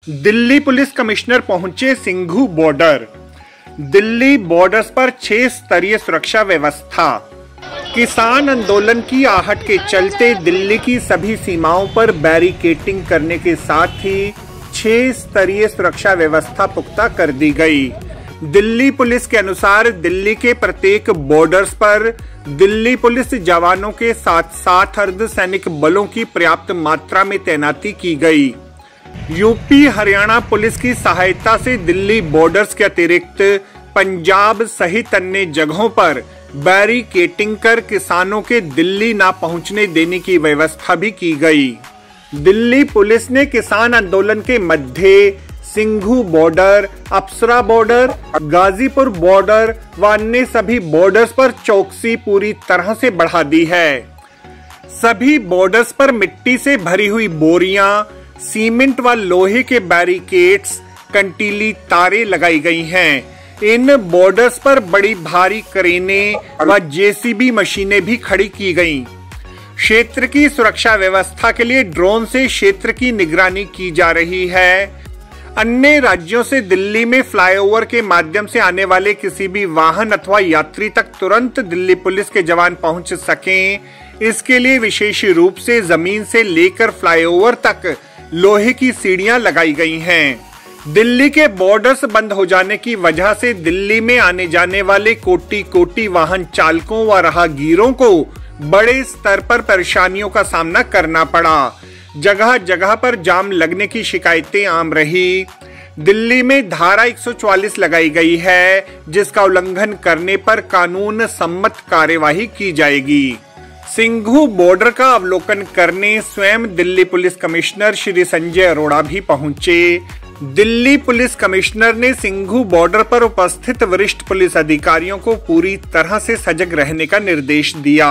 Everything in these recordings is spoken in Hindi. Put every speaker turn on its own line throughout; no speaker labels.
दिल्ली पुलिस कमिश्नर पहुंचे सिंघू बॉर्डर। दिल्ली बॉर्डर्स पर 6 स्तरीय सुरक्षा व्यवस्था। किसान आंदोलन की आहट के चलते दिल्ली की सभी सीमाओं पर बैरिकेडिंग करने के साथ ही 6 स्तरीय सुरक्षा व्यवस्था पुख्ता कर दी गई। दिल्ली पुलिस के अनुसार दिल्ली के प्रत्येक बॉर्डर्स पर दिल्ली पुलिस जवानों के साथ अर्धसैनिक बलों की पर्याप्त मात्रा में तैनाती की गई। यूपी हरियाणा पुलिस की सहायता से दिल्ली बॉर्डर्स के अतिरिक्त पंजाब सहित अन्य जगहों पर बैरिकेडिंग कर किसानों के दिल्ली ना पहुंचने देने की व्यवस्था भी की गई। दिल्ली पुलिस ने किसान आंदोलन के मध्य सिंघू बॉर्डर, अप्सरा बॉर्डर, गाजीपुर बॉर्डर व अन्य सभी बॉर्डर्स पर चौकसी पूरी तरह से बढ़ा दी है। सभी बॉर्डर्स पर मिट्टी से भरी हुई बोरियां, सीमेंट व लोहे के बैरिकेड्स, कंटीली तारें लगाई गई हैं। इन बॉर्डर्स पर बड़ी भारी क्रेनें व जेसीबी मशीनें भी खड़ी की गईं। क्षेत्र की सुरक्षा व्यवस्था के लिए ड्रोन से क्षेत्र की निगरानी की जा रही है। अन्य राज्यों से दिल्ली में फ्लाईओवर के माध्यम से आने वाले किसी भी वाहन अथवा यात्री तक तुरंत दिल्ली पुलिस के जवान पहुंच सकें, इसके लिए विशेष रूप से जमीन से लेकर फ्लाईओवर तक लोहे की सीढ़ियां लगाई गई हैं। दिल्ली के बॉर्डर्स बंद हो जाने की वजह से दिल्ली में आने जाने वाले कोटि वाहन चालकों व राहगीरों को बड़े स्तर पर परेशानियों का सामना करना पड़ा। जगह जगह पर जाम लगने की शिकायतें आम रही। दिल्ली में धारा 144 लगाई गई है, जिसका उल्लंघन करने पर कानून सम्मत कार्यवाही की जाएगी। सिंघू बॉर्डर का अवलोकन करने स्वयं दिल्ली पुलिस कमिश्नर श्री संजय अरोड़ा भी पहुंचे। दिल्ली पुलिस कमिश्नर ने सिंघू बॉर्डर पर उपस्थित वरिष्ठ पुलिस अधिकारियों को पूरी तरह से सजग रहने का निर्देश दिया।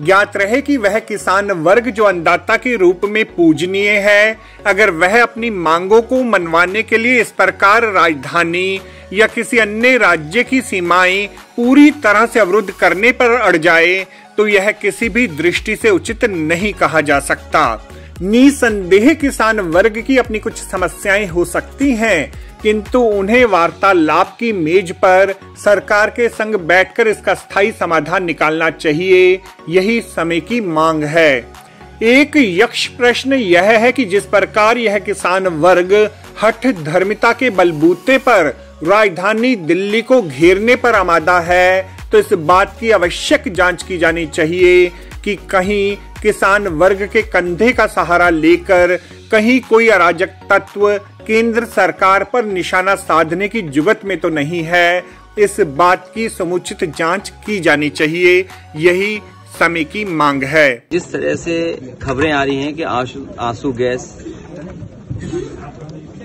ज्ञात रहे कि वह किसान वर्ग जो अन्नदाता के रूप में पूजनीय है, अगर वह अपनी मांगों को मनवाने के लिए इस प्रकार राजधानी या किसी अन्य राज्य की सीमाएं पूरी तरह से अवरुद्ध करने पर अड़ जाए तो यह किसी भी दृष्टि से उचित नहीं कहा जा सकता। निसंदेह किसान वर्ग की अपनी कुछ समस्याएं हो सकती हैं, किंतु उन्हें वार्तालाप की मेज पर सरकार के संग बैठकर इसका स्थायी समाधान निकालना चाहिए, यही समय की मांग है। एक यक्ष प्रश्न यह है कि जिस प्रकार यह किसान वर्ग हठ धर्मिता के बलबूते पर राजधानी दिल्ली को घेरने पर आमादा है, तो इस बात की आवश्यक जांच की जानी चाहिए कि कहीं किसान वर्ग के कंधे का सहारा लेकर कहीं कोई अराजक तत्व केंद्र सरकार पर निशाना साधने की जुगत में तो नहीं है। इस बात की समुचित जांच की जानी चाहिए, यही समय की मांग है।
जिस तरह से खबरें आ रही हैं कि आंसू गैस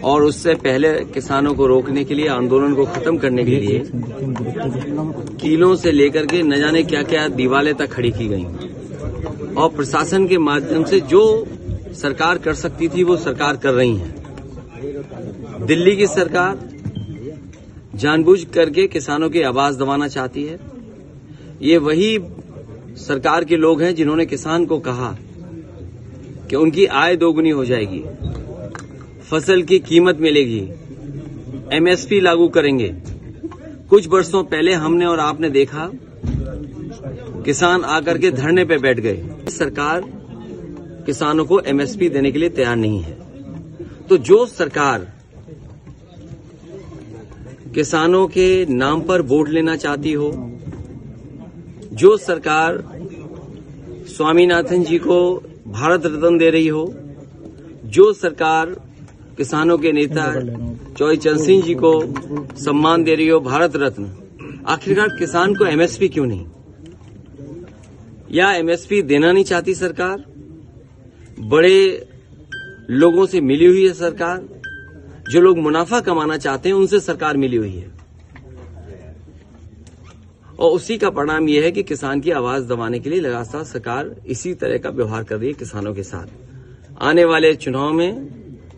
और उससे पहले किसानों को रोकने के लिए, आंदोलन को खत्म करने के लिए कीलों से लेकर के न जाने क्या क्या दीवारें तक खड़ी की गई और प्रशासन के माध्यम से जो सरकार कर सकती थी वो सरकार कर रही है। दिल्ली की सरकार जानबूझ करके किसानों की आवाज दबाना चाहती है। ये वही सरकार के लोग हैं जिन्होंने किसान को कहा कि उनकी आय दोगुनी हो जाएगी, फसल की कीमत मिलेगी, एमएसपी लागू करेंगे। कुछ वर्षों पहले हमने और आपने देखा किसान आकर के धरने पे बैठ गए। सरकार किसानों को एमएसपी देने के लिए तैयार नहीं है। तो जो सरकार किसानों के नाम पर वोट लेना चाहती हो, जो सरकार स्वामीनाथन जी को भारत रत्न दे रही हो, जो सरकार किसानों के नेता चौधरी चरण सिंह जी को सम्मान दे रही हो भारत रत्न, आखिरकार किसान को एमएसपी क्यों नहीं? या एमएसपी देना नहीं चाहती सरकार? बड़े लोगों से मिली हुई है सरकार, जो लोग मुनाफा कमाना चाहते हैं उनसे सरकार मिली हुई है और उसी का परिणाम यह है कि किसान की आवाज दबाने के लिए लगातार सरकार इसी तरह का व्यवहार कर रही है किसानों के साथ। आने वाले चुनाव में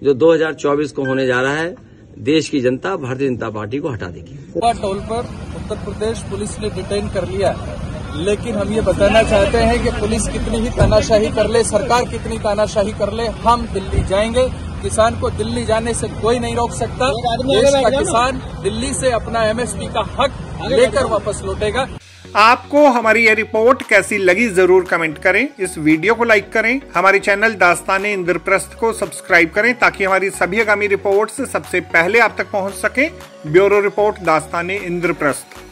जो 2024 को होने जा रहा है, देश की जनता भारतीय जनता पार्टी को हटा देगी।
टोल पर उत्तर प्रदेश पुलिस ने डिटेन कर लिया, लेकिन हम ये बताना चाहते हैं कि पुलिस कितनी ही तानाशाही कर ले, सरकार कितनी तानाशाही कर ले, हम दिल्ली जाएंगे, किसान को दिल्ली जाने से कोई नहीं रोक सकता। देश का किसान दिल्ली से अपना एमएसपी का हक लेकर वापस लौटेगा।
आपको हमारी यह रिपोर्ट कैसी लगी जरूर कमेंट करें। इस वीडियो को लाइक करें। हमारे चैनल दास्ताने इंद्रप्रस्थ को सब्सक्राइब करें ताकि हमारी सभी आगामी रिपोर्ट्स सबसे पहले आप तक पहुंच सके। ब्यूरो रिपोर्ट दास्ताने इंद्रप्रस्थ।